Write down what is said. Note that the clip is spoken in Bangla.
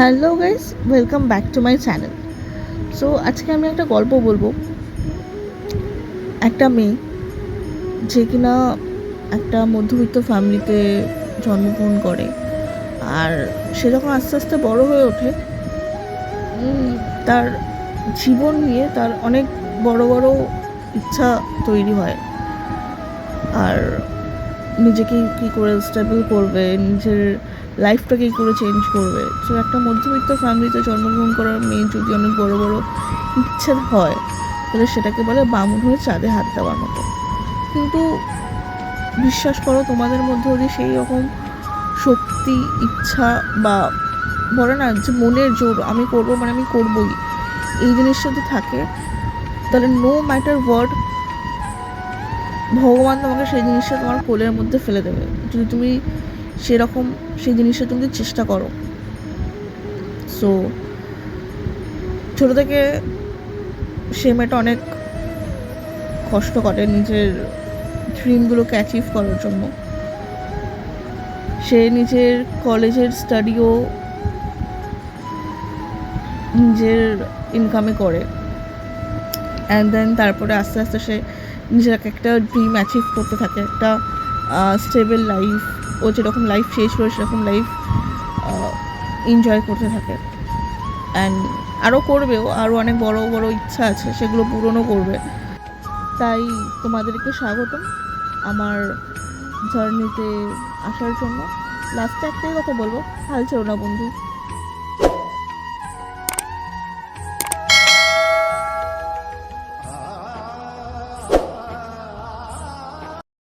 Hello guys, welcome back to my channel. So আজকে আমি একটা গল্প বলবো। একটা মেয়ে যে কিনা একটা মধ্যবিত্ত ফ্যামিলিতে জন্মগ্রহণ করে, আর সে যখন আস্তে আস্তে বড় হয়ে ওঠে, তার জীবন নিয়ে তার অনেক বড় বড় ইচ্ছা তৈরি হয়। আর নিজেকে কী করে স্টেবল করবে, নিজের লাইফটাকে কী করে চেঞ্জ করবে। তো একটা মধ্যবিত্ত ফ্যামিলিতে জন্মগ্রহণ করার মেয়ে যদি অনেক বড় বড় ইচ্ছে হয়, তাহলে সেটাকে বলে বামুন হয়ে চাঁদে হাত দেওয়ার মতো। কিন্তু বিশ্বাস করো, তোমাদের মধ্যে যদি সেই রকম শক্তি, ইচ্ছা বা বলে না যে মনের জোর, আমি করবো মানে আমি করবোই, এই জিনিসটা যদি থাকে, তাহলে নো ম্যাটার হোয়াট, ভগবান তোমাকে সেই জিনিসটা তোমার কোলের মধ্যে ফেলে দেবে, যদি তুমি সেরকম সেই জিনিসটা তুমি চেষ্টা করো। সো ছোটো থেকে সে মেয়েটা অনেক কষ্ট করে নিজের ড্রিমগুলোকে অ্যাচিভ করার জন্য। সে নিজের কলেজের স্টাডিও নিজের ইনকামে করে, অ্যান্ড দেন তারপরে আস্তে আস্তে সে নিজের একটা ড্রিম অ্যাচিভ করতে থাকে, একটা স্টেবল লাইফ। ও যেরকম লাইফ চেয়েছিল সেরকম লাইফ এনজয় করতে থাকে, অ্যান্ড আরও করবেও, আরও অনেক বড় বড় ইচ্ছা আছে, সেগুলো পূরণও করবে। তাই তোমাদেরকে স্বাগতম আমার জার্নিতে আসার জন্য। লাস্টে একটাই কথা বলবো, হাল ছেড়ো না বন্ধু।